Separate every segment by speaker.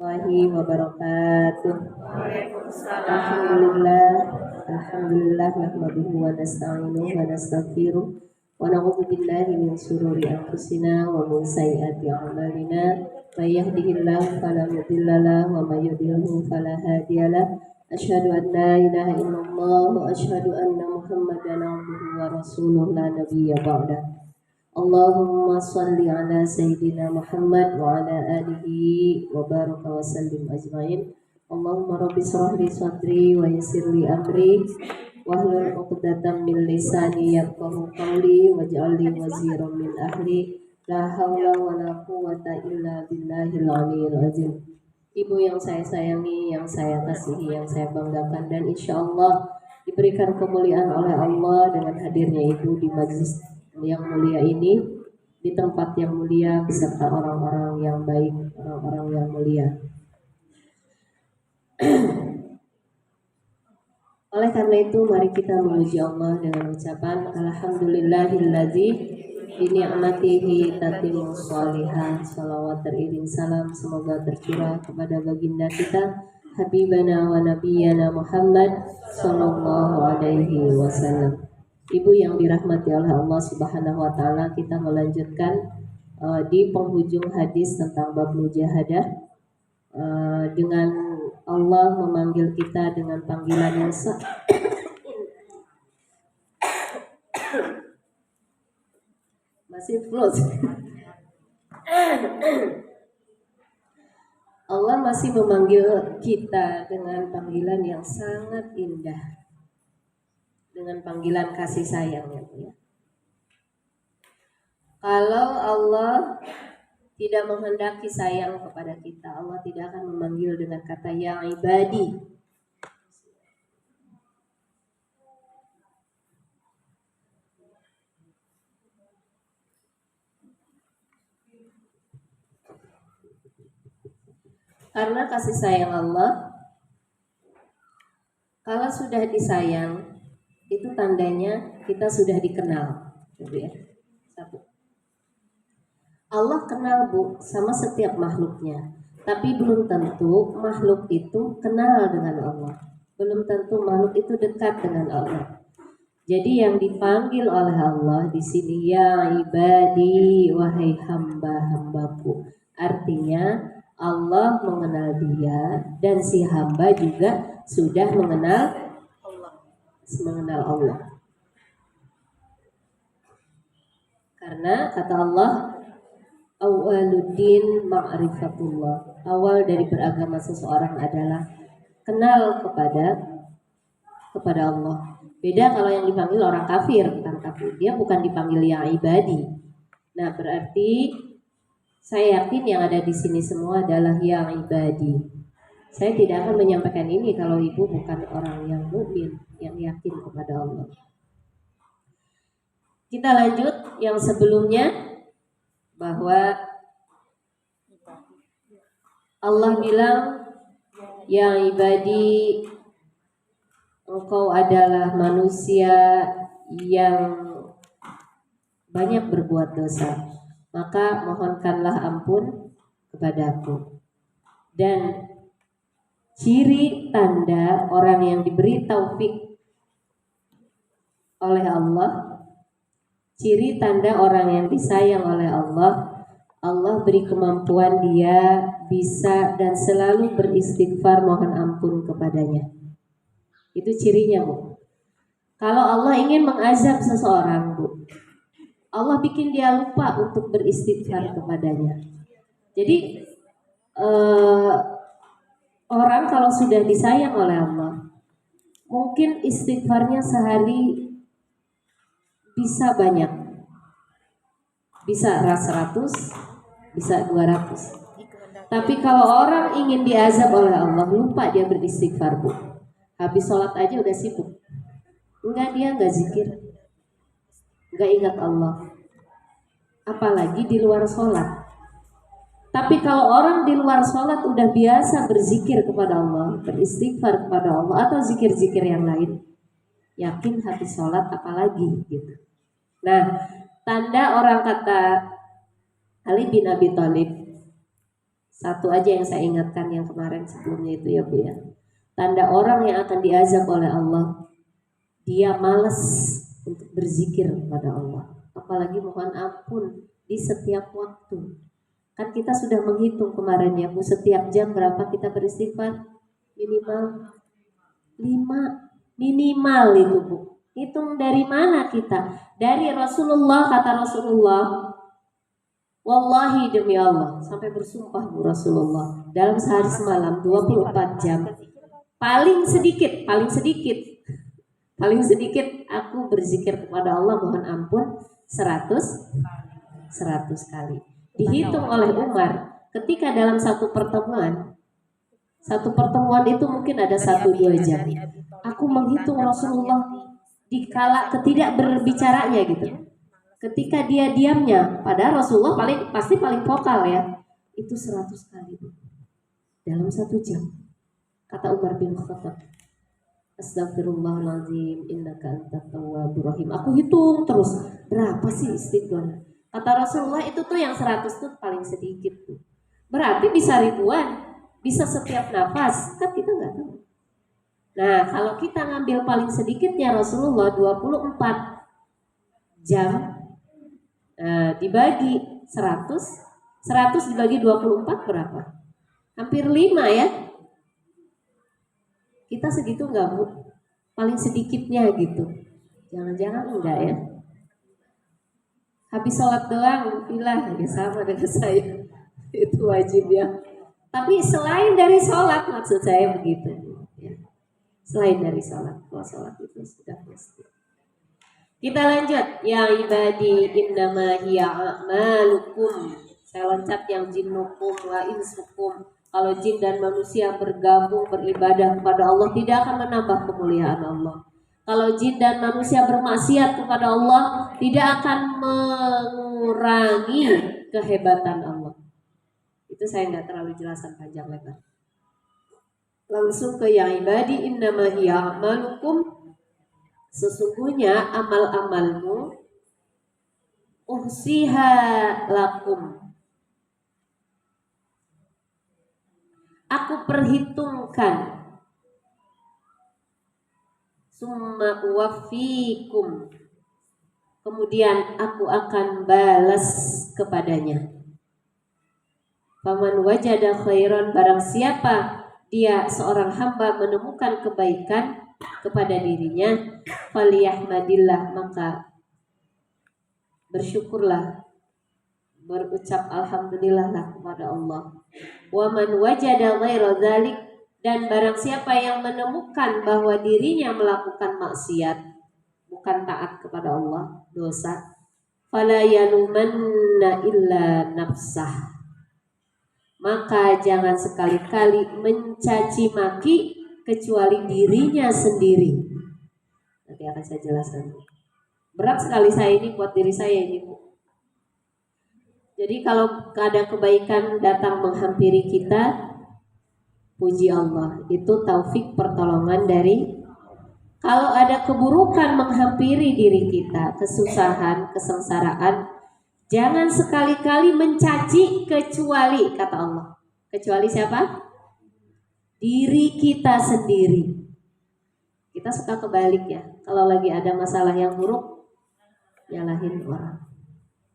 Speaker 1: warahmatullahi wabarakatuh.
Speaker 2: Waalaikumsalam.
Speaker 1: Alhamdulillah nahmaduhu wa nasta'inuhu wa nastaghfiruh wa na'udzu billahi min shururi anfusina wa min sayyiati a'malina. May yahdihillahu fala mudilla lahu wa may yudlilhu fala hadiyalah. Asyhadu an la ilaha illallah wa asyhadu anna Muhammadan abduhu wa rasuluh la nabiyya ba'dah. Allahumma salli ala Sayyidina Muhammad wa ala alihi wa baraka wa sallim ajmain. Allahumma rabbi shrah li sadri wa yassir li amri wahlul 'uqdatam min lisani yafqahu qawli waj'al li waziran min ahli la haula wa la quwwata illa billahil aliyyil azim. Ibu yang saya sayangi, yang saya kasihi, yang saya banggakan, dan insya Allah diberikan kemuliaan oleh Allah dengan hadirnya ibu di majlis yang mulia ini, di tempat yang mulia beserta orang-orang yang baik, orang-orang yang mulia. Oleh karena itu mari kita memuji Allah dengan ucapan Alhamdulillahilladzi bi ni'matihi tatimmu sholihah. Salawat teriring salam semoga tercurah kepada baginda kita Habibana wa Nabiyana Muhammad sallallahu alaihi wasallam. Ibu yang dirahmati oleh Allah Subhanahu wa taala, kita melanjutkan di penghujung hadis tentang bab mujahadah, dengan Allah memanggil kita dengan panggilan yang masih float. Allah masih memanggil kita dengan panggilan yang sangat indah, dengan panggilan kasih sayangnya, ya. Kalau Allah tidak menghendaki sayang kepada kita, Allah tidak akan memanggil dengan kata ya ibadi. Karena kasih sayang Allah, kalau sudah disayang, itu tandanya kita sudah dikenal. Coba ya. Satu. Allah kenal Bu sama setiap makhluknya, tapi belum tentu makhluk itu kenal dengan Allah. Belum tentu makhluk itu dekat dengan Allah. Jadi yang dipanggil oleh Allah di sini ya ibadi, wahai hamba-hambaku. Artinya Allah mengenal dia dan si hamba juga sudah mengenal Allah. Karena kata Allah, awaluddin ma'rifatullah. Awal dari beragama seseorang adalah kenal kepada Allah. Beda kalau yang dipanggil orang kafir, bukan kafir. Dia bukan dipanggil ya ibadi. Nah, berarti saya yakin yang ada di sini semua adalah ya ibadi. Saya tidak akan menyampaikan ini kalau ibu bukan orang yang mukmin, yang yakin kepada Allah. Kita lanjut yang sebelumnya, bahwa Allah bilang ya ibadi, engkau adalah manusia yang banyak berbuat dosa, maka mohonkanlah ampun kepadaku. Dan ciri tanda orang yang diberi taufik oleh Allah, ciri tanda orang yang disayang oleh Allah, Allah beri kemampuan dia bisa dan selalu beristighfar mohon ampun kepadanya. Itu cirinya Bu. Kalau Allah ingin mengazab seseorang Bu, Allah bikin dia lupa untuk beristighfar kepadanya. Jadi orang kalau sudah disayang oleh Allah, mungkin istighfarnya sehari bisa banyak, bisa 100, bisa 200. Tapi kalau orang ingin diazab oleh Allah, lupa dia beristighfar Bu. Habis sholat aja udah sibuk, dia nggak zikir, nggak ingat Allah, apalagi di luar sholat. Tapi kalau orang di luar sholat udah biasa berzikir kepada Allah, beristighfar kepada Allah, atau zikir-zikir yang lain, yakin habis sholat apalagi gitu. Nah, tanda orang kata Ali bin Abi Thalib, Satu aja yang saya ingatkan yang kemarin sebelumnya itu ya Bu ya. Tanda orang yang akan diazab oleh Allah, dia malas untuk berzikir kepada Allah, apalagi mohon ampun di setiap waktu. Kan kita sudah menghitung kemarin ya Bu, setiap jam berapa kita beristighfar? Minimal 5, minimal itu Bu. Hitung dari mana kita? Dari Rasulullah, kata Rasulullah, wallahi demi Allah, sampai bersumpah Bu Rasulullah, dalam sehari semalam 24 jam, paling sedikit aku berzikir kepada Allah mohon ampun 100 kali. Dihitung oleh Umar, ketika dalam satu pertemuan itu mungkin ada 1-2 jam. Aku menghitung Rasulullah dikala ketidak berbicaranya gitu. Ketika dia diamnya, padahal Rasulullah pasti paling vokal ya. Itu 100 kali dalam 1 jam. Kata Umar bin Khattab, Astagfirullahaladzim, innaka antat tawwabur rahim. Aku hitung terus, berapa sih istighfar? Kata Rasulullah itu tuh yang 100 tuh paling sedikit tuh. Berarti bisa ribuan, bisa setiap nafas, kan kita nggak tahu. Nah, kalau kita ngambil paling sedikitnya Rasulullah 24 jam, dibagi 100 dibagi 24 berapa? Hampir 5 ya. Kita segitu nggak Bu? Paling sedikitnya gitu. Jangan-jangan enggak ya? Habis sholat doang, pilah ya sama dengan saya. Itu wajib ya. Tapi selain dari sholat, maksud saya begitu ya. Selain dari sholat, kalau sholat itu sudah pasti. Kita lanjut. Ya ibadi innama hiya a'malukum. Saya loncat yang jinnukum wa insukum. Kalau jin dan manusia bergabung beribadah kepada Allah, tidak akan menambah kemuliaan Allah. Kalau jin dan manusia bermaksiat kepada Allah, tidak akan mengurangi kehebatan Allah. Itu saya nggak terlalu jelaskan panjang lebar. Langsung ke ya ibadi innama hiya a'malukum. Sesungguhnya amal-amalmu uhsiha lakum. Aku perhitungkan. Summa uwaffikum. Kemudian aku akan balas kepadanya. Faman wajada khairan, barang siapa dia seorang hamba menemukan kebaikan kepada dirinya, faliyahmadillah, maka bersyukurlah, berucap alhamdulillah lah kepada Allah. Wa man wajada ghaira dzalik, dan barang siapa yang menemukan bahwa dirinya melakukan maksiat, bukan taat kepada Allah, dosa, fala yalumanna illa nafsah, maka jangan sekali-kali mencaci maki kecuali dirinya sendiri. Nanti akan saya jelaskan. Berat sekali saya ini buat diri saya ini Bu. Jadi kalau ada kebaikan datang menghampiri kita, puji Allah, itu taufik pertolongan dari. Kalau ada keburukan menghampiri diri kita, kesusahan, kesengsaraan, jangan sekali-kali mencaci kecuali, kata Allah. Kecuali siapa? Diri kita sendiri. Kita suka kebalik ya. Kalau lagi ada masalah yang buruk, nyalahin orang.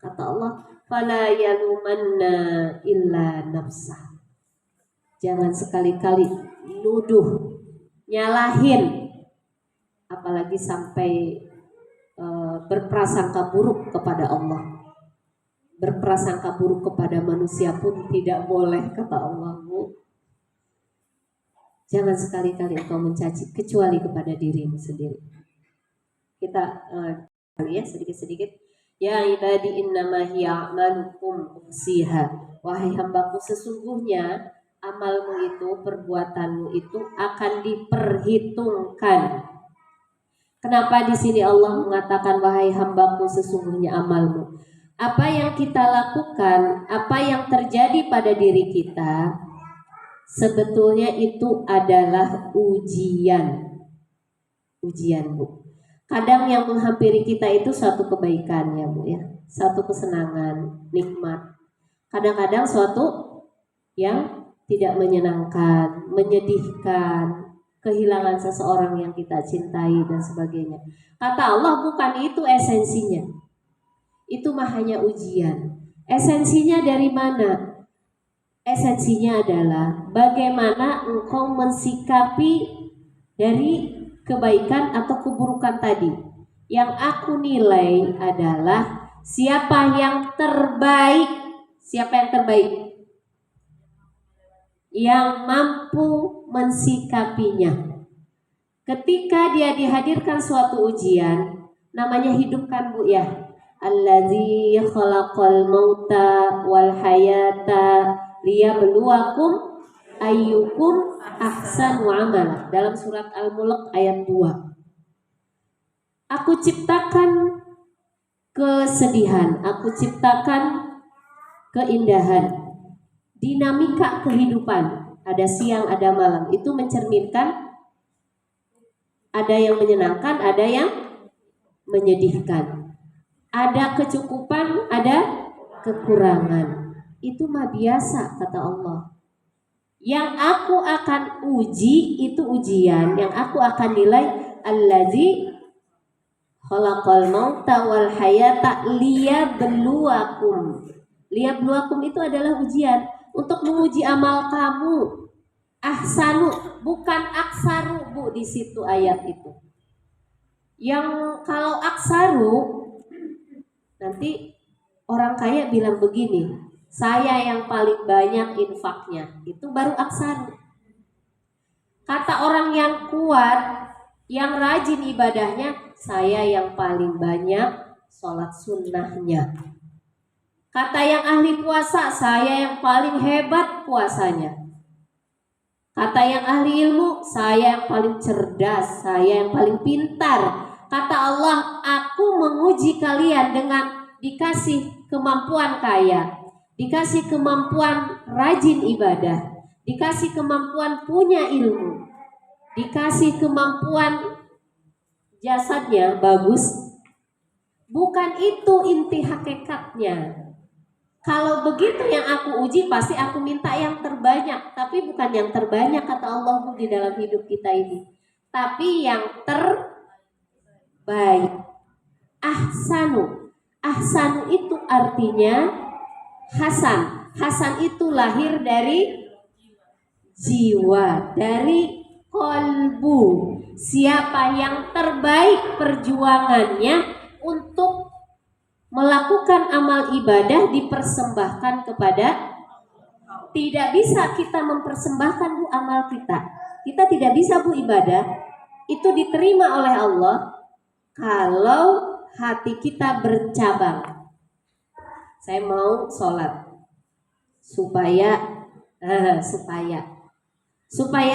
Speaker 1: Kata Allah, fala yalumanna illa nafsah. Jangan sekali-kali nuduh, nyalahin, apalagi sampai berprasangka buruk kepada Allah. Berprasangka buruk kepada manusia pun tidak boleh, kata Allah. Jangan sekali-kali engkau mencaci kecuali kepada dirimu sendiri. Kita ya sedikit-sedikit. Ya ibadi innama hiya a'malukum uhsiha. Wahai hambaku, sesungguhnya amalmu itu, perbuatanmu itu akan diperhitungkan. Kenapa di sini Allah mengatakan wahai hambaku sesungguhnya amalmu? Apa yang kita lakukan, apa yang terjadi pada diri kita, sebetulnya itu adalah ujian. Ujian Bu. Kadang yang menghampiri kita itu suatu kebaikan ya Bu ya, satu kesenangan, nikmat. Kadang-kadang suatu yang tidak menyenangkan, menyedihkan, kehilangan seseorang yang kita cintai dan sebagainya. Kata Allah bukan itu esensinya. Itu mah hanya ujian. Esensinya dari mana? Esensinya adalah bagaimana engkau mensikapi dari kebaikan atau keburukan tadi. Yang aku nilai adalah siapa yang terbaik. Siapa yang terbaik? Yang mampu mensikapinya. Ketika dia dihadirkan suatu ujian, namanya hidup kan Bu ya. Allazi khalaqal mauta wal hayata liyabluwakum ayyukum ahsanu amala. Dalam surat Al-Mulk ayat 2. Aku ciptakan kesedihan, aku ciptakan keindahan, dinamika kehidupan. Ada siang, ada malam. Itu mencerminkan ada yang menyenangkan, ada yang menyedihkan. Ada kecukupan, ada kekurangan. Itu mah biasa kata Allah. Yang aku akan uji itu ujian, yang aku akan nilai allazi khalaqal mauta wal hayata liyabluwakum. Liyabluwakum itu adalah ujian untuk menguji amal kamu. Ahsanu, bukan aksaru Bu di situ ayat itu. Yang kalau aksaru nanti orang kaya bilang begini, saya yang paling banyak infaknya, itu baru aksaru. Kata orang yang kuat, yang rajin ibadahnya, saya yang paling banyak sholat sunnahnya. Kata yang ahli puasa, saya yang paling hebat puasanya. Kata yang ahli ilmu, saya yang paling cerdas, saya yang paling pintar. Kata Allah, aku menguji kalian dengan dikasih kemampuan kaya, dikasih kemampuan rajin ibadah, dikasih kemampuan punya ilmu, dikasih kemampuan jasadnya bagus. Bukan itu inti hakikatnya. Kalau begitu yang aku uji pasti aku minta yang terbanyak. Tapi bukan yang terbanyak kata Allah di dalam hidup kita ini, tapi yang terbaik. Ahsanu. Ahsanu itu artinya Hasan. Hasan itu lahir dari jiwa, dari kolbu. Siapa yang terbaik perjuangannya untuk melakukan amal ibadah dipersembahkan kepada. Tidak bisa kita mempersembahkan Bu amal kita. Kita tidak bisa Bu ibadah itu diterima oleh Allah kalau hati kita bercabang. Saya mau sholat supaya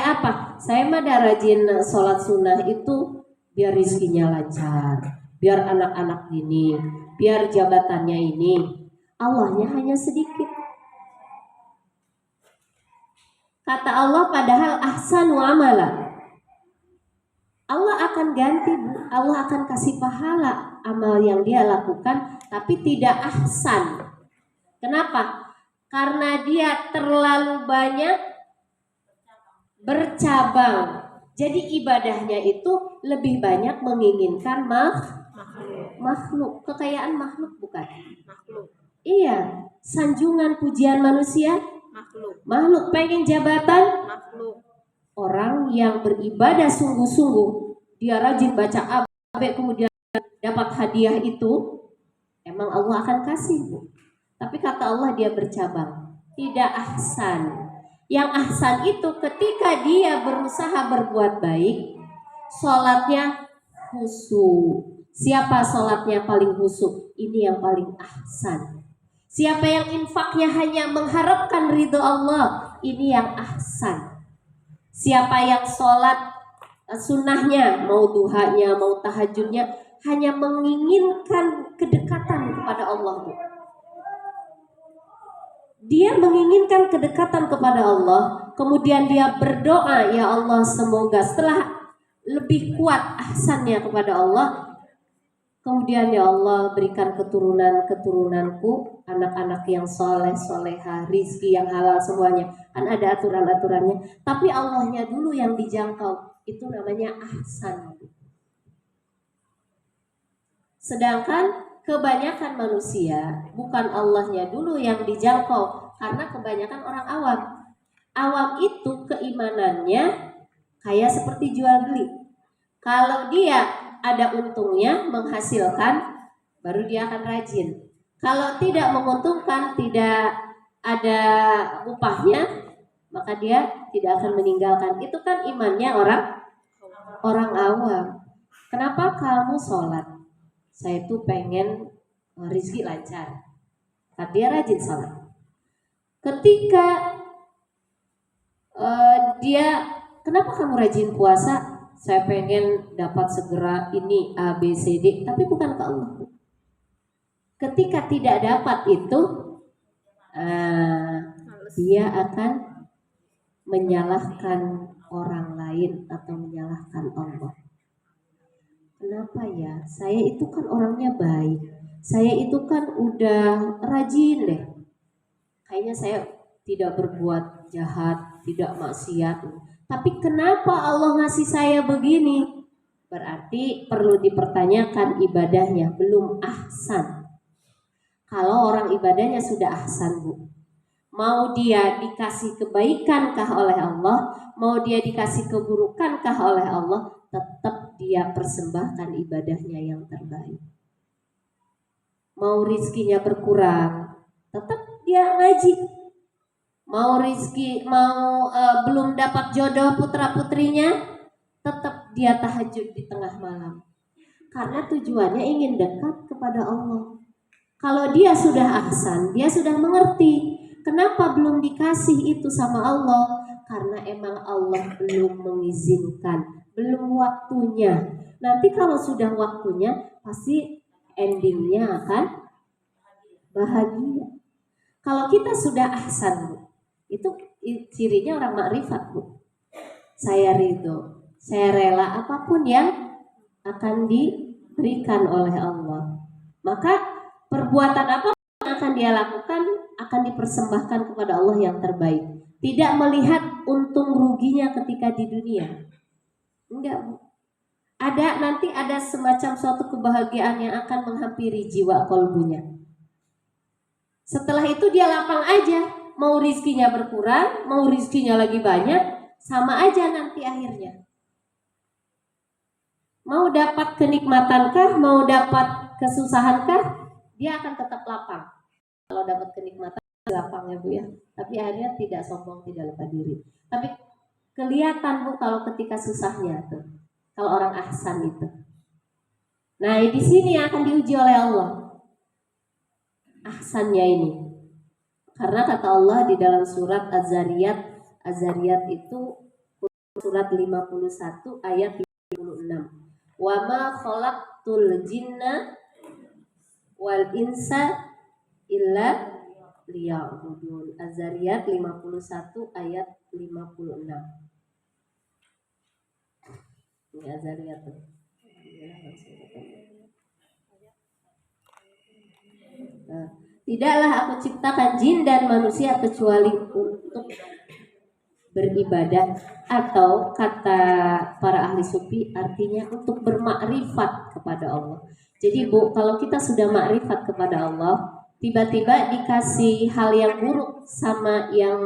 Speaker 1: apa? Saya mah rajin sholat sunnah itu biar rizkinya lancar, biar anak-anak ini, biar jabatannya ini. Allahnya hanya sedikit. Kata Allah padahal ahsanu amala. Allah akan ganti Bu, Allah akan kasih pahala amal yang dia lakukan, tapi tidak ahsan. Kenapa? Karena dia terlalu banyak bercabang. Jadi ibadahnya itu lebih banyak menginginkan makhluk, kekayaan makhluk bukan?
Speaker 2: Makhluk.
Speaker 1: Iya, sanjungan pujian manusia, makhluk pengen jabatan,
Speaker 2: Makhluk.
Speaker 1: Orang yang beribadah sungguh-sungguh, dia rajin baca abe kemudian dapat hadiah itu, emang Allah akan kasih Bu. Tapi kata Allah dia bercabang, tidak ahsan. Yang ahsan itu ketika dia berusaha berbuat baik, sholatnya khusyuk. Siapa sholatnya paling khusyuk? Ini yang paling ahsan. Siapa yang infaknya hanya mengharapkan ridho Allah, ini yang ahsan. Siapa yang sholat sunnahnya, mau duhanya, mau tahajudnya, hanya menginginkan kedekatan kepada Allah. Dia menginginkan kedekatan kepada Allah, kemudian dia berdoa, ya Allah semoga setelah lebih kuat ahsannya kepada Allah, Kemudian ya Allah berikan keturunan-keturunanku anak-anak yang soleh, soleha, rizki yang halal semuanya. Kan ada aturan-aturannya. Tapi Allahnya dulu yang dijangkau. Itu namanya ahsan. Sedangkan kebanyakan manusia bukan Allahnya dulu yang dijangkau. Karena kebanyakan orang awam. Awam itu keimanannya kayak seperti jual beli. Kalau dia ada untungnya menghasilkan, baru dia akan rajin. Kalau tidak menguntungkan, tidak ada upahnya, maka dia tidak akan meninggalkan. Itu kan imannya orang awam. Kenapa kamu sholat? Saya tuh pengen rezeki lancar. Kan dia rajin sholat. Ketika dia, kenapa kamu rajin puasa? Saya pengen dapat segera ini A, B, C, D. Tapi bukan ke Allah. Ketika tidak dapat itu, dia akan menyalahkan orang lain atau menyalahkan Allah. Kenapa ya? Saya itu kan orangnya baik. Saya itu kan udah rajin deh. Kayaknya saya tidak berbuat jahat, tidak maksiat. Tapi kenapa Allah ngasih saya begini? Berarti perlu dipertanyakan ibadahnya, belum ahsan. Kalau orang ibadahnya sudah ahsan, Bu. Mau dia dikasih kebaikankah oleh Allah, mau dia dikasih keburukankah oleh Allah, tetap dia persembahkan ibadahnya yang terbaik. Mau rizkinya berkurang, tetap dia ngaji. Mau rizki, belum dapat jodoh putra putrinya, tetap dia tahajud di tengah malam. Karena tujuannya ingin dekat kepada Allah. Kalau dia sudah ahsan, dia sudah mengerti kenapa belum dikasih itu sama Allah. Karena emang Allah belum mengizinkan, belum waktunya. Nanti kalau sudah waktunya, pasti endingnya akan bahagia. Kalau kita sudah ahsan, Bu, itu cirinya orang makrifat, Bu. Saya ridho, saya rela apapun yang akan diberikan oleh Allah. Maka perbuatan apa yang akan dia lakukan akan dipersembahkan kepada Allah yang terbaik. Tidak melihat untung ruginya ketika di dunia. Enggak, Bu. Nanti ada semacam suatu kebahagiaan yang akan menghampiri jiwa kolbunya. Setelah itu dia lapang aja. Mau rizkinya berkurang, mau rizkinya lagi banyak, sama aja nanti akhirnya. Mau dapat kenikmatankah, mau dapat kesusahankah, dia akan tetap lapang. Kalau dapat kenikmatan, lapang ya Bu ya. Tapi akhirnya tidak sombong, tidak lupa diri. Tapi kelihatan Bu kalau ketika susahnya tuh. Kalau orang ahsan itu. Nah di sini akan diuji oleh Allah. Ahsannya ini. Karena kata Allah di dalam surat Az-Zariyat itu surat 51 ayat 36. Wa ma khalaqtul jinna wal insa illa liya'budun. Az-Zariyat 51 ayat 56. Ini Az-Zariyat tuh. Nah, tidaklah aku ciptakan jin dan manusia kecuali untuk beribadah, atau kata para ahli sufi artinya untuk bermakrifat kepada Allah. Jadi Bu, kalau kita sudah makrifat kepada Allah, tiba-tiba dikasih hal yang buruk sama yang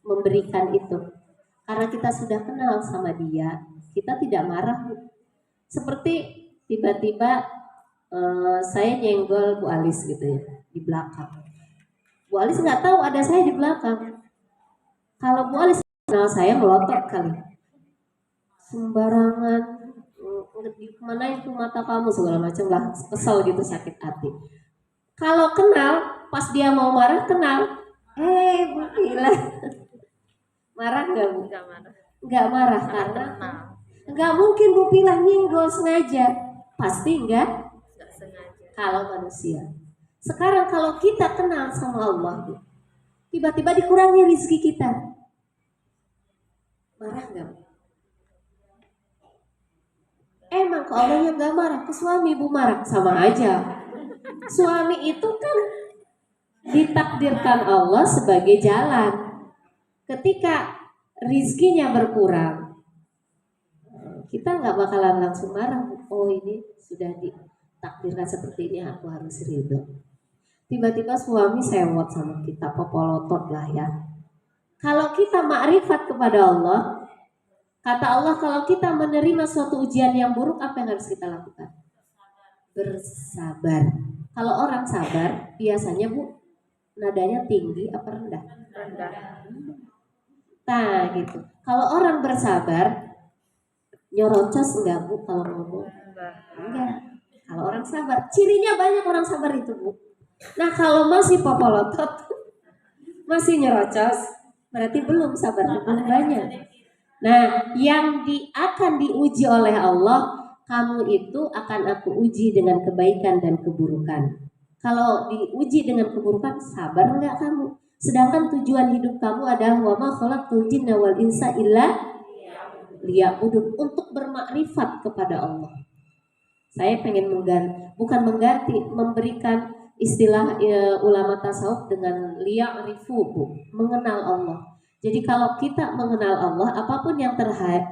Speaker 1: memberikan itu, karena kita sudah kenal sama dia, kita tidak marah Bu. Seperti tiba-tiba saya nyenggol Bu Alis gitu ya di belakang. Bu Alis nggak tahu ada saya di belakang. Kalau Bu Alis kenal saya, melotot kali, sembarangan, mana itu mata kamu segala macam lah, kesel gitu, sakit hati. Kalau kenal, pas dia mau marah kenal, Bu Pila, marah nggak Bu? Nggak marah karena nggak mungkin Bu Pila nyenggol sengaja, pasti nggak sengaja. Kalau manusia. Sekarang kalau kita kenal sama Allah, tiba-tiba dikurangi rezeki kita, marah nggak? Emang ke Allahnya gak marah, ke suami ibu marah, sama aja. Suami itu kan ditakdirkan Allah sebagai jalan. Ketika rizkinya berkurang, kita nggak bakalan langsung marah. Oh, ini sudah ditakdirkan seperti ini, aku harus ridho. Tiba-tiba suami sewot sama kita, popolotot lah ya. Kalau kita makrifat kepada Allah, kata Allah, kalau kita menerima suatu ujian yang buruk, apa yang harus kita lakukan? Bersabar. Kalau orang sabar, biasanya Bu, nadanya tinggi apa rendah?
Speaker 2: Rendah.
Speaker 1: Nah gitu. Kalau orang bersabar, nyorocos enggak Bu kalau ngomong? Enggak. Kalau orang sabar, cirinya banyak orang sabar itu Bu. Nah kalau masih popolotot, masih nyerocos, berarti belum sabar, belum banyak. Nah, yang akan diuji oleh Allah, kamu itu akan aku uji dengan kebaikan dan keburukan. Kalau diuji dengan keburukan, sabar enggak kamu? Sedangkan tujuan hidup kamu adalah wa ma khalaqtul jinna wal insa illa liya'budun, untuk bermakrifat kepada Allah. Saya pengen mengganti, memberikan istilah ulama tasawuf dengan liya'rifu, mengenal Allah. Jadi kalau kita mengenal Allah, apapun yang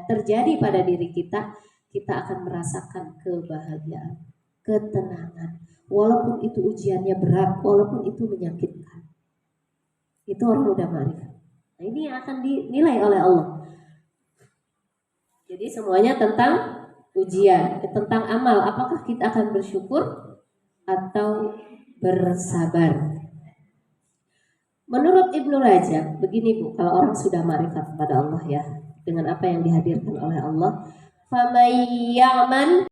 Speaker 1: terjadi pada diri kita, kita akan merasakan kebahagiaan, ketenangan. Walaupun itu ujiannya berat, walaupun itu menyakitkan. Itu orang udah ma'rifat. Nah, ini yang akan dinilai oleh Allah. Jadi semuanya tentang ujian, tentang amal. Apakah kita akan bersyukur atau bersabar? Menurut Ibnu Rajab, begini Bu, kalau orang sudah ma'rifat kepada Allah ya, dengan apa yang dihadirkan oleh Allah, famayyaman,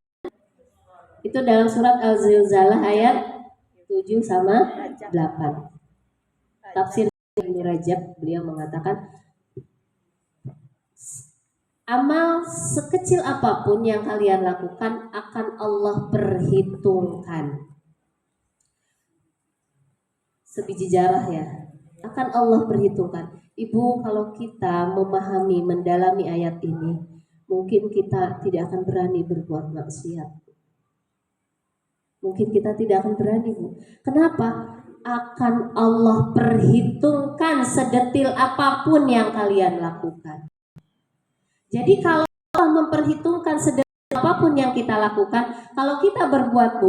Speaker 1: itu dalam surat Al-Zilzalah ayat 7 sama 8. Tafsir Ibnu Rajab, beliau mengatakan, amal sekecil apapun yang kalian lakukan akan Allah perhitungkan. Sebiji jarah ya, akan Allah perhitungkan. Ibu, kalau kita memahami, mendalami ayat ini, mungkin kita tidak akan berani berbuat maksiat. Mungkin kita tidak akan berani Bu. Kenapa? Akan Allah perhitungkan sedetil apapun yang kalian lakukan. Jadi kalau Allah memperhitungkan sedetil apapun yang kita lakukan, kalau kita berbuat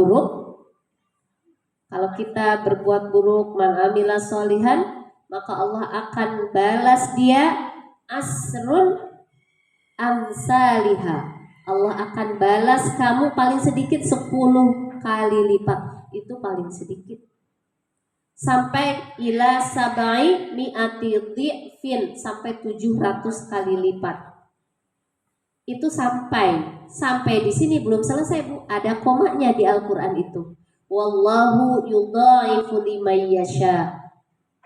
Speaker 1: buruk, man amila sholihan, maka Allah akan balas dia asrun amsaliha. Allah akan balas kamu paling sedikit 10 kali lipat. Itu paling sedikit. Sampai ila sabai mi'ati dhi'fin, sampai 700 kali lipat. Itu sampai di sini belum selesai Bu, ada komanya di Al-Qur'an itu. Wallahu yudha'ifu liman yasha.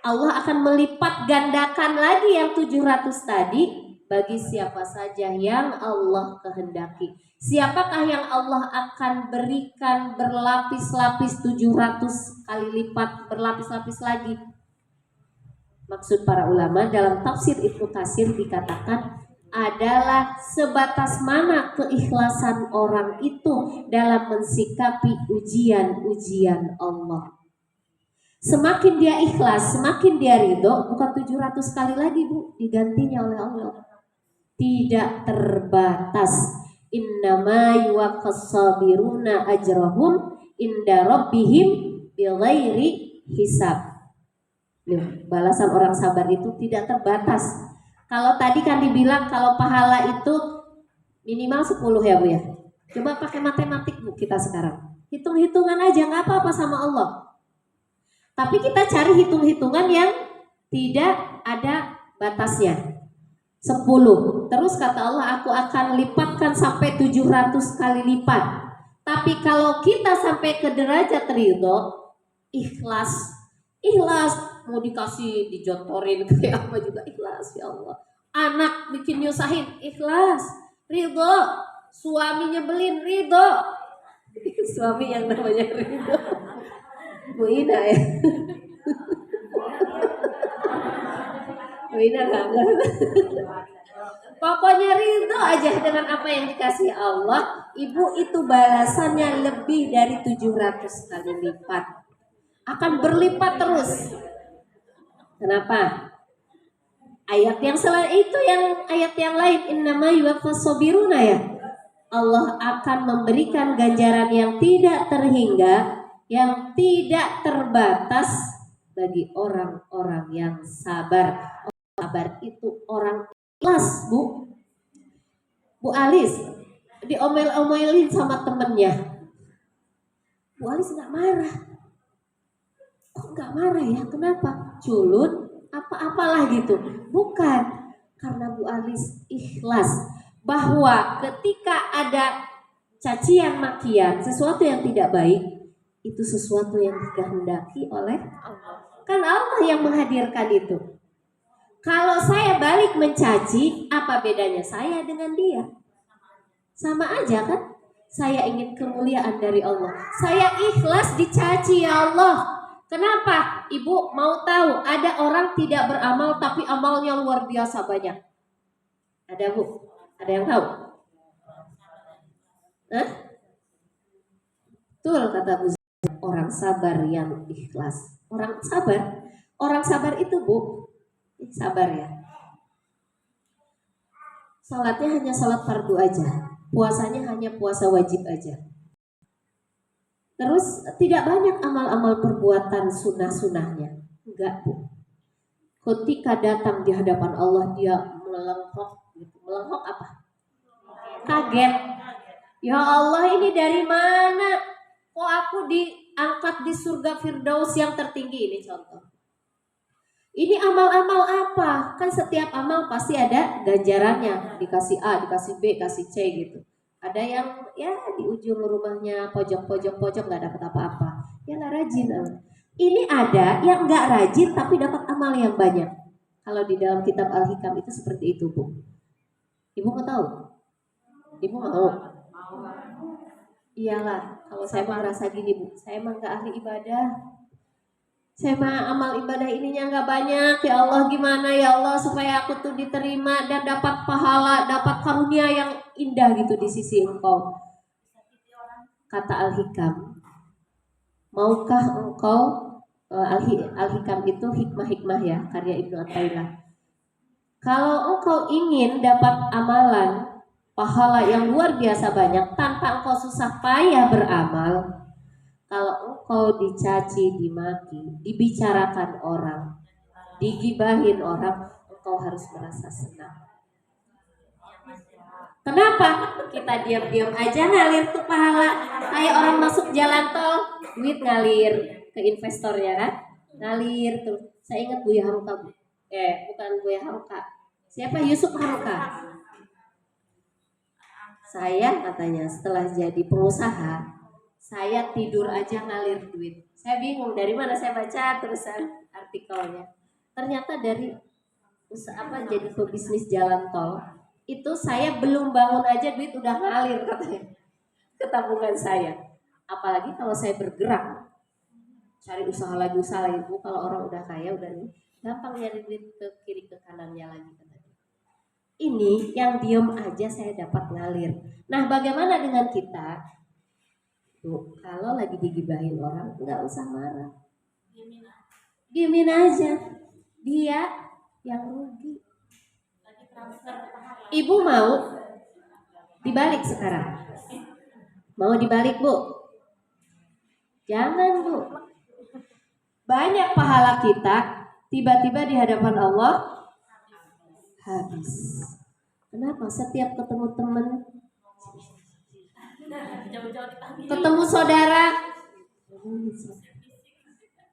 Speaker 1: Allah akan melipat gandakan lagi yang 700 tadi bagi siapa saja yang Allah kehendaki. Siapakah yang Allah akan berikan berlapis-lapis 700 kali lipat, berlapis-lapis lagi? Maksud para ulama dalam tafsir Ibnu Katsir dikatakan adalah sebatas mana keikhlasan orang itu dalam mensikapi ujian-ujian Allah. Semakin dia ikhlas, semakin dia ridho, bukan 700 kali lagi Bu, digantinya oleh Allah. Tidak terbatas. Innama yuwaffas sabiruna ajrahum inda rabbihim bighairi hisab. Balasan orang sabar itu tidak terbatas. Kalau tadi kan dibilang kalau pahala itu minimal 10 ya Bu ya. Coba pakai matematik Bu kita sekarang. Hitung-hitungan aja nggak apa-apa sama Allah. Tapi kita cari hitung-hitungan yang tidak ada batasnya. 10. Terus kata Allah, aku akan lipatkan sampai 700 kali lipat. Tapi kalau kita sampai ke derajat ridho, ikhlas, mau dikasih dijotorin kayak apa juga ikhlas ya Allah. Anak bikin nyusahin, ikhlas, ridho. Suami nyebelin, ridho. Suami yang namanya ridho. Bu Ina ya. Bu Ina nggak. Pokoknya ridho aja dengan apa yang dikasih Allah, ibu itu balasannya lebih dari 700 kali lipat. Akan berlipat terus. Kenapa? Ayat yang selain itu, yang ayat yang lain, innama yuwaffas sabiruna ya. Allah akan memberikan ganjaran yang tidak terhingga, yang tidak terbatas bagi orang-orang yang sabar. Sabar itu orang ikhlas, Bu. Bu Alis diomel-omelin sama temennya. Bu Alis nggak marah. Kok nggak marah ya? Kenapa? Culun? Apa-apalah gitu. Bukan. Karena Bu Alis ikhlas bahwa ketika ada cacian makian, sesuatu yang tidak baik, itu sesuatu yang dikehendaki oleh Allah. Kan Allah yang menghadirkan itu. Kalau saya balik mencaci, apa bedanya saya dengan dia? Sama aja kan? Saya ingin kemuliaan dari Allah. Saya ikhlas dicaci ya Allah. Kenapa? Ibu mau tahu, ada orang tidak beramal tapi amalnya luar biasa banyak. Ada Bu? Ada yang tahu? Hah? Betul kata Bu, orang sabar yang ikhlas. Orang sabar itu Bu, sabar ya. Salatnya hanya salat fardu aja, puasanya hanya puasa wajib aja. Terus tidak banyak amal-amal perbuatan sunnah-sunnahnya. Enggak Bu. Ketika datang di hadapan Allah dia melenghok. Melenghok apa? Kaget. Ya Allah, ini dari mana? Kok aku diangkat di surga Firdaus yang tertinggi? Ini contoh. Ini amal-amal apa? Kan setiap amal pasti ada ganjarannya. Dikasih A, dikasih B, dikasih C gitu. Ada yang ya di ujung rumahnya pojok nggak dapat apa-apa. Ya nggak rajin. Ini ada yang nggak rajin tapi dapat amal yang banyak. Kalau di dalam kitab Al-Hikam itu seperti itu Bu. Ibu mau tahu? Ibu mau? Iyalah. Kalau saya mah merasa gini Bu, saya mah nggak ahli ibadah. Saya mah amal ibadah ininya nggak banyak. Ya Allah, gimana ya Allah supaya aku tuh diterima dan dapat pahala, dapat karunia yang indah gitu di sisi Engkau. Kata Al-Hikam, maukah engkau Al-Hikam itu hikmah-hikmah ya, karya Ibnu Athaillah. Kalau engkau ingin dapat amalan pahala yang luar biasa banyak tanpa engkau susah payah beramal, kalau engkau dicaci, dimaki, dibicarakan orang, digibahin orang, engkau harus merasa senang. Kenapa? Kita diam-diam aja ngalir tuh pahala. Kayak orang masuk jalan tol, duit ngalir ke investornya kan? Ngalir tuh. Saya ingat Buya Hamka. Bukan Buya Hamka. Siapa? Yusuf Hamka. Saya katanya setelah jadi pengusaha, saya tidur aja ngalir duit. Saya bingung dari mana saya baca terusan artikelnya. Ternyata dari jadi pebisnis jalan tol. Itu saya belum bangun aja duit udah ngalir katanya ke tabungan saya. Apalagi kalau saya bergerak cari usaha lagi Bu. Kalau orang udah kaya udah nih gampang nyari duit ke kiri ke kanannya lagi katanya. Ini yang diem aja saya dapat ngalir. Nah bagaimana dengan kita? Tuh, kalau lagi digibahin orang nggak usah marah, diemin aja, dia yang rugi. Ibu mau dibalik sekarang? Mau dibalik Bu? Jangan Bu. Banyak pahala kita tiba-tiba di hadapan Allah habis. Kenapa? Setiap ketemu teman, ketemu saudara,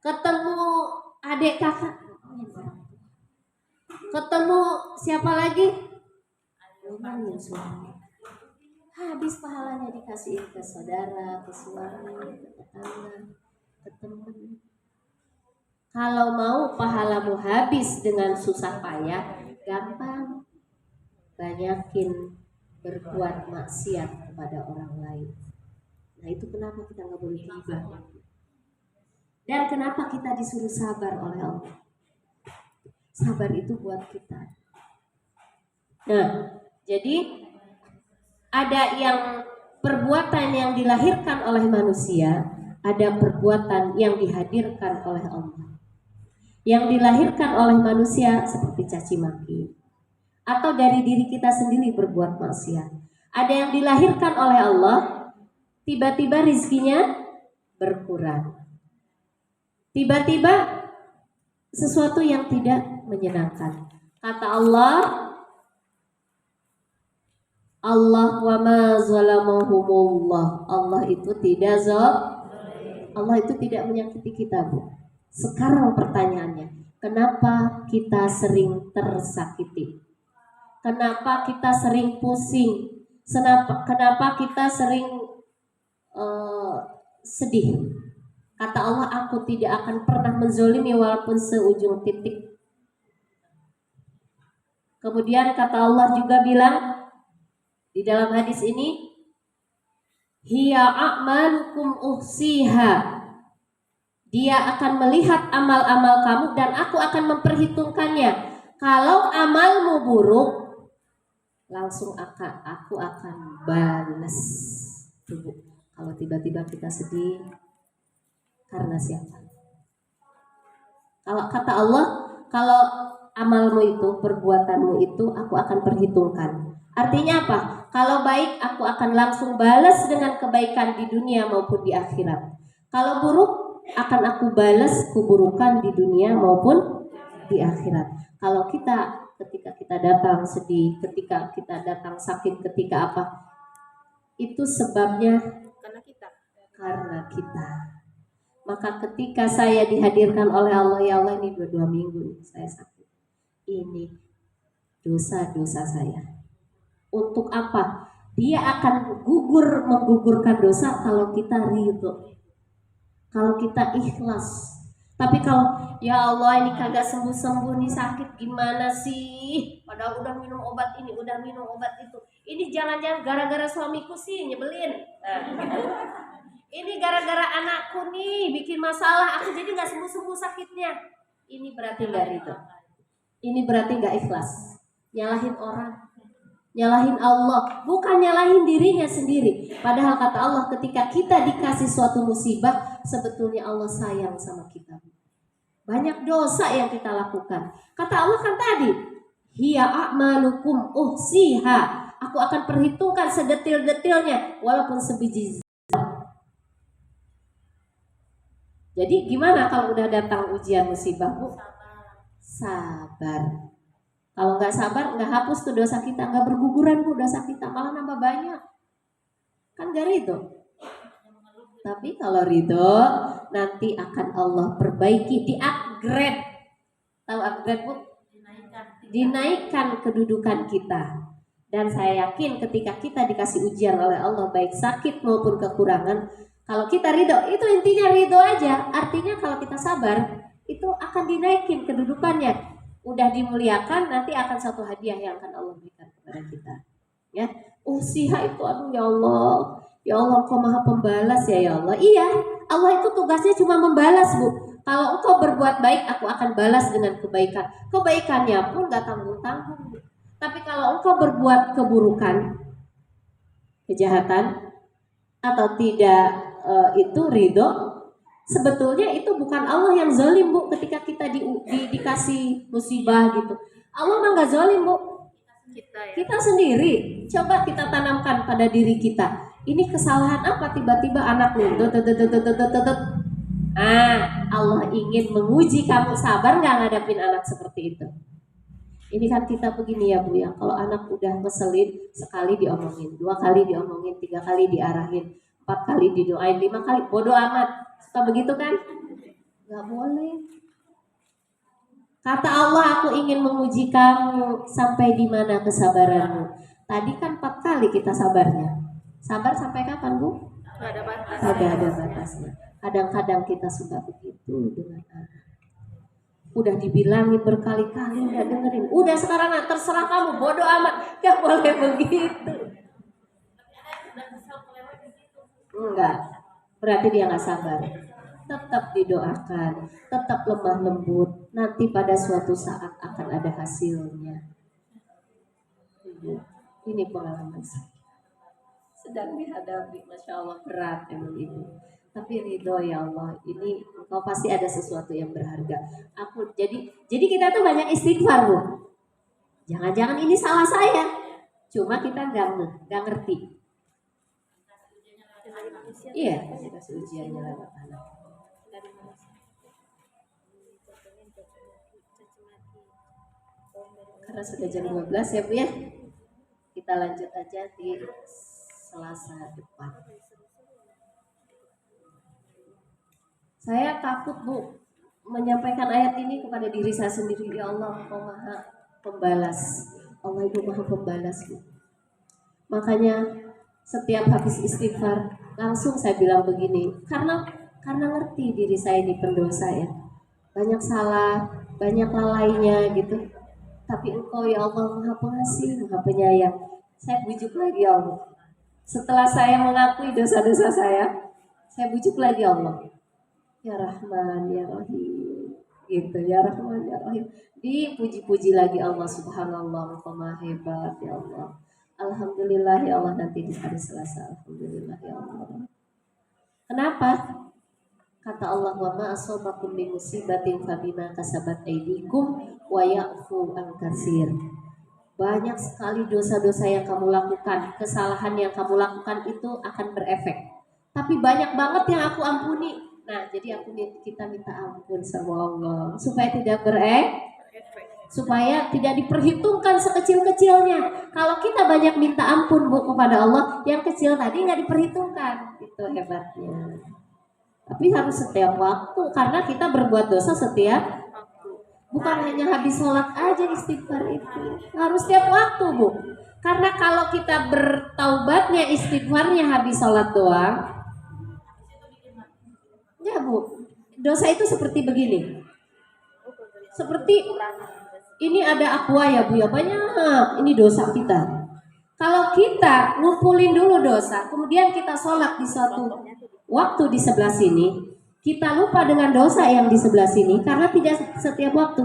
Speaker 1: ketemu adik kakak, ketemu siapa lagi? Habis pahalanya dikasihin ke saudara, ke suami, ke tetangga, ke teman. Kalau mau pahalamu habis dengan susah payah, gampang. Banyakin berbuat maksiat kepada orang lain. Nah itu kenapa kita nggak boleh ghibah. Dan kenapa kita disuruh sabar oleh Allah. Sabar itu buat kita. Nah, jadi ada yang perbuatan yang dilahirkan oleh manusia, ada perbuatan yang dihadirkan oleh Allah. Yang dilahirkan oleh manusia seperti caci maki, atau dari diri kita sendiri berbuat maksiat. Ada yang dilahirkan oleh Allah, tiba-tiba rizkinya berkurang. Tiba-tiba sesuatu yang tidak menyenangkan. Kata Allah, Allah wa ma zalamahumullah. Allah itu tidak Allah itu tidak menyakiti kita, Bu. Sekarang pertanyaannya, kenapa kita sering tersakiti? Kenapa kita sering pusing? Kenapa kita sering sedih? Kata Allah, aku tidak akan pernah menzolimi walaupun seujung titik. Kemudian kata Allah juga bilang di dalam hadis ini, hiya a'malukum uhsiha. Dia akan melihat amal-amal kamu dan aku akan memperhitungkannya. Kalau amalmu buruk, langsung aku akan balas. Tuh, kalau tiba-tiba kita sedih, karena siapa? Kalau kata Allah, kalau amalmu itu, perbuatanmu itu, aku akan perhitungkan. Artinya apa? Kalau baik, aku akan langsung balas dengan kebaikan di dunia maupun di akhirat. Kalau buruk, akan aku balas keburukan di dunia maupun di akhirat. Kalau ketika kita datang sedih, ketika kita datang sakit, ketika apa, itu sebabnya karena kita. Maka ketika saya dihadirkan oleh Allah, ya Allah, ini 2 minggu saya sakit, ini dosa-dosa saya. Untuk apa? Dia akan menggugurkan dosa kalau kita ridho, kalau kita ikhlas. Tapi kalau ya Allah ini kagak sembuh-sembuh nih, sakit gimana sih? Padahal udah minum obat ini, udah minum obat itu. Ini jangan-jangan gara-gara suamiku sih nyebelin. Nah, gitu. Ini gara-gara anakku nih bikin masalah, aku jadi nggak sembuh-sembuh sakitnya. Ini berarti nggak ridho. Ini berarti nggak ikhlas. Nyalahin orang, nyalahin Allah, bukan nyalahin dirinya sendiri. Padahal kata Allah, ketika kita dikasih suatu musibah, sebetulnya Allah sayang sama kita. Banyak dosa yang kita lakukan. Kata Allah kan tadi, hiya a'malukum uhsiha. Aku akan perhitungkan sedetil-detilnya, walaupun sebiji. Jadi gimana kalau udah datang ujian musibah, Bu? Sabar. Kalau nggak sabar, nggak hapus tuh dosa kita, nggak berguguran tuh dosa kita, malah nambah banyak. Kan gak ridho. Tapi kalau ridho, nanti akan Allah perbaiki, di-upgrade. Tahu upgrade, Bu? Dinaikkan kedudukan kita. Dan saya yakin ketika kita dikasih ujian oleh Allah, baik sakit maupun kekurangan, kalau kita ridho, itu intinya ridho aja. Artinya kalau kita sabar, itu akan dinaikin kedudukannya. Udah dimuliakan, nanti akan satu hadiah yang akan Allah berikan kepada kita. Ya, usiha itu, aduh ya Allah, Engkau maha pembalas ya Allah. Iya, Allah itu tugasnya cuma membalas, Bu. Kalau engkau berbuat baik, aku akan balas dengan kebaikan. Kebaikannya pun gak tanggung-tanggung. Tapi kalau engkau berbuat keburukan, kejahatan, atau tidak itu ridho, sebetulnya itu bukan Allah yang zalim, Bu. Ketika kita dikasih musibah gitu, Allah mah nggak zalim, Bu. Kita sendiri. Coba kita tanamkan pada diri kita. Ini kesalahan apa tiba-tiba anak nuntut. Allah ingin menguji kamu sabar nggak ngadapin anak seperti itu. Ini kan kita begini ya, Bu ya. Kalau anak udah ngeselin, sekali diomongin, 2 kali diomongin, 3 kali diarahin, 4 kali didoain, 5 kali bodoh amat. Suka begitu kan? Gak boleh. Kata Allah, aku ingin menguji kamu sampai di mana kesabaranmu. Tadi kan 4 kali kita sabarnya. Sabar sampai kapan, Bu? Ada batasnya. Kadang-kadang kita suka begitu dengan anak. Udah dibilangin berkali-kali nggak dengerin. Udah sekarang terserah kamu, bodoh amat. Gak boleh begitu. Enggak, berarti dia nggak sabar. Tetap didoakan, tetap lemah lembut. Nanti pada suatu saat akan ada hasilnya. ibu. Ini pengalaman saya. Sedang dihadapi, masya Allah berat emang ibu. Tapi ridho ya Allah, ini engkau pasti ada sesuatu yang berharga. Jadi kita tuh banyak istighfar bu. Jangan-jangan ini salah saya. Cuma kita nggak ngerti. Iya, kasih ujiannya lewat anak. Karena sudah jam 12 ya bu ya. Kita lanjut aja di Selasa depan. Saya takut bu menyampaikan ayat ini kepada diri saya sendiri. Ya Allah, Engkau Maha Pembalas. Allah itu Maha Pembalas bu. Makanya setiap habis istighfar langsung saya bilang begini, karena ngerti diri saya ini pendosa ya, banyak salah, banyak lalainya gitu. Tapi Engkau ya Allah Maha Pengasih, Maha Penyayang. Saya bujuk lagi ya Allah. Setelah saya mengakui dosa-dosa saya bujuk lagi Allah. Ya Rahman, Ya Rahim. Gitu, Ya Rahman, Ya Rahim. Dipuji-puji lagi Allah, subhanallah, Engkau Maha hebat ya Allah. Alhamdulillah ya Allah, nanti di hari Selasa. Alhamdulillah ya Allah. Kenapa? Kata Allah, wa ma asabakum min musibatin fabima kasabat aydikum wa ya'fu an katsir. Banyak sekali dosa-dosa yang kamu lakukan, kesalahan yang kamu lakukan itu akan berefek. Tapi banyak banget yang aku ampuni. Nah, jadi kita minta ampun sama Allah supaya tidak supaya tidak diperhitungkan sekecil-kecilnya. Kalau kita banyak minta ampun bu kepada Allah, yang kecil tadi nggak diperhitungkan. Itu hebatnya. Tapi harus setiap waktu, karena kita berbuat dosa setiap waktu. Bukan hanya habis sholat aja istighfar itu, harus setiap waktu bu. Karena kalau kita bertaubatnya istighfarnya habis sholat doang, ya bu, dosa itu seperti begini. Seperti ini ada aqua ya bu ya, banyak ini dosa kita. Kalau kita ngumpulin dulu dosa, kemudian kita sholat di suatu waktu di sebelah sini, kita lupa dengan dosa yang di sebelah sini karena tidak setiap waktu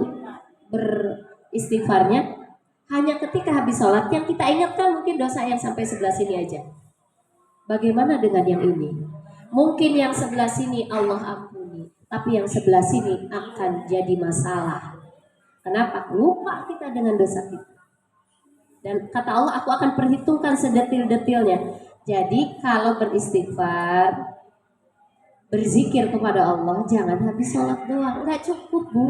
Speaker 1: beristighfarnya, hanya ketika habis sholat yang kita ingatkan mungkin dosa yang sampai sebelah sini aja. Bagaimana dengan yang ini? Mungkin yang sebelah sini Allah ampuni, tapi yang sebelah sini akan jadi masalah. Kenapa? Lupa kita dengan dosa kita. Dan kata Allah, aku akan perhitungkan sedetil-detilnya. Jadi kalau beristighfar, berzikir kepada Allah, jangan habis sholat doang. Nggak cukup bu,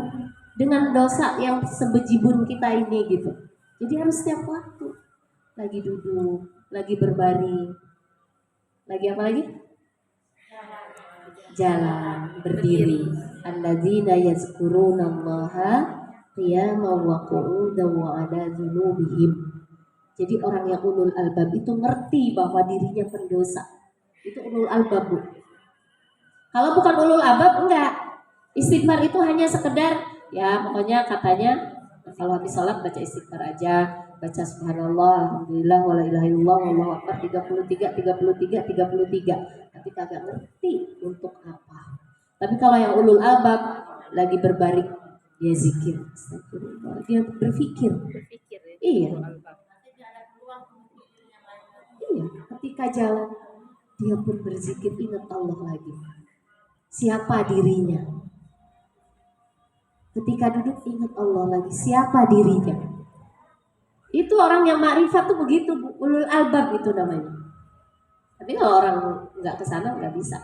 Speaker 1: dengan dosa yang sebejibun kita ini gitu. Jadi harus setiap waktu. Lagi duduk, lagi berbaring, lagi apa lagi? Jalan, berdiri. Alladzina yazkurunallaha qiyaman wa qu'udan wa 'ala dzunubihim. Jadi orang yang ulul albab itu ngerti bahwa dirinya pendosa. Itu ulul albab bu. Kalau bukan ulul albab enggak. Istighfar itu hanya sekedar ya pokoknya katanya kalau habis sholat baca istighfar aja, baca subhanallah, alhamdulillah, wala ilaha illallah, wallahu akbar 33. Tapi kagak ngerti untuk apa. Tapi kalau yang ulul albab lagi berbaring dia zikir, dia berpikir. Iya. Iya, ketika jalan dia pun berzikir, ingat Allah lagi. Siapa dirinya? Ketika duduk ingat Allah lagi. Siapa dirinya? Itu orang yang makrifat tuh begitu, ulul albab itu namanya. Tapi kalau orang nggak kesana nggak bisa.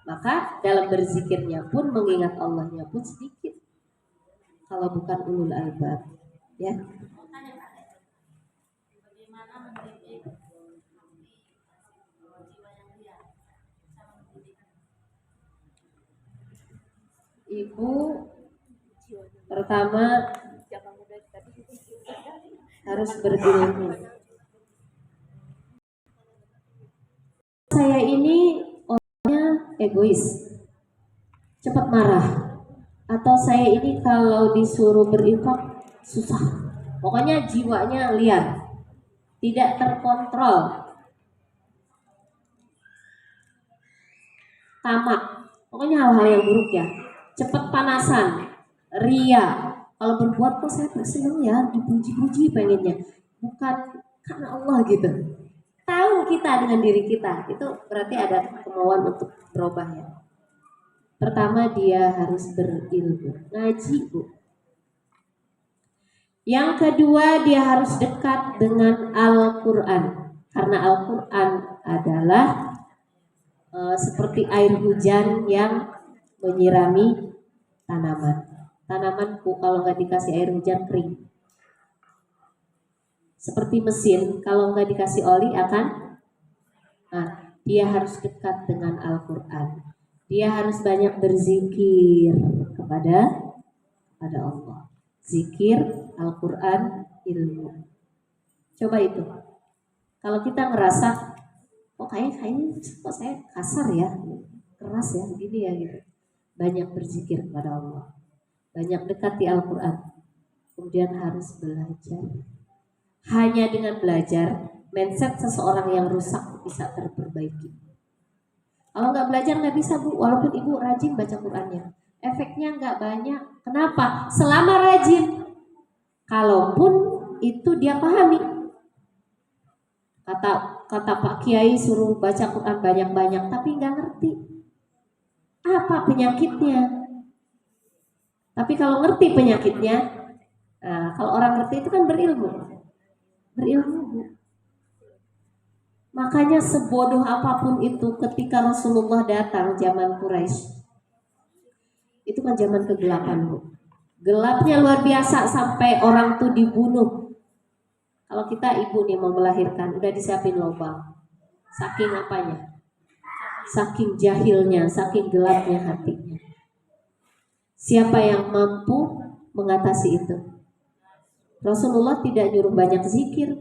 Speaker 1: Maka dalam berzikirnya pun mengingat Allahnya pun sedikit. Kalau bukan ulul albab, ya. Ibu pertama harus berilmu. Saya ini orangnya egois, cepat marah, atau saya ini kalau disuruh berinfak susah. Pokoknya jiwanya liar, tidak terkontrol, tamak. Pokoknya hal-hal yang buruk ya. Cepat panasan, ria. Kalau berbuat kok saya seneng ya, dipuji-puji pengennya. bukan karena Allah gitu. Tahu kita dengan diri kita, itu berarti ada kemauan untuk berubah ya. Pertama dia harus berilmu, ngaji Bu. Yang kedua dia harus dekat dengan Al-Quran. Karena Al-Quran adalah seperti air hujan yang menyirami tanaman. Tanaman kalau nggak dikasih air hujan kering. Seperti mesin, kalau nggak dikasih oli akan, dia harus dekat dengan Al-Quran. Dia harus banyak berzikir kepada Allah. Zikir, Al-Quran, ilmu. Coba itu. Kalau kita ngerasa, kayaknya kok saya kasar ya, keras ya, begini ya gitu. Banyak berzikir kepada Allah. Banyak dekat di Al-Quran. Kemudian harus belajar. Hanya dengan belajar, mindset seseorang yang rusak bisa terperbaiki. Kalau nggak belajar nggak bisa Bu, walaupun Ibu rajin baca Qurannya. Efeknya nggak banyak. Kenapa? Selama rajin. Kalaupun itu dia pahami. Kata Pak Kiai suruh baca Quran banyak-banyak, tapi nggak ngerti. Apa penyakitnya? Tapi kalau ngerti penyakitnya, kalau orang ngerti itu kan berilmu. Makanya sebodoh apapun itu ketika Rasulullah datang zaman Quraisy, itu kan zaman kegelapan Bu. Gelapnya luar biasa sampai orang tuh dibunuh. Kalau kita ibu nih mau melahirkan, udah disiapin lubang. Saking apanya? Saking jahilnya, saking gelapnya hatinya. Siapa yang mampu mengatasi itu? Rasulullah tidak nyuruh banyak zikir.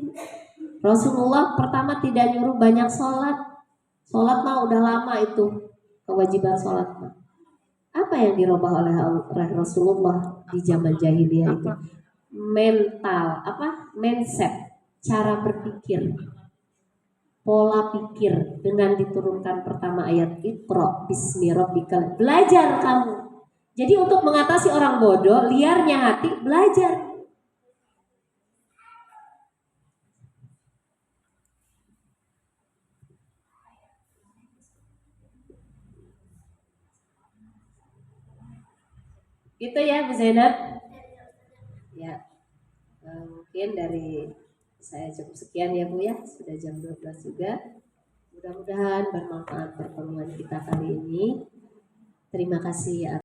Speaker 1: Rasulullah pertama tidak nyuruh banyak sholat. Sholat mah udah lama itu, kewajiban sholat mah. Apa yang dirubah oleh Rasulullah di zaman jahiliyah itu? Mental, mindset, cara berpikir, pola pikir dengan diturunkan pertama ayat Iqra bismi rabbikal. Belajar kamu. Jadi untuk mengatasi orang bodoh, liarnya hati, belajar. Gitu ya Bu Zainab. Ya, mungkin dari saya cukup sekian ya Bu ya. Sudah jam 12 juga. Mudah-mudahan bermanfaat pertemuan kita kali ini. Terima kasih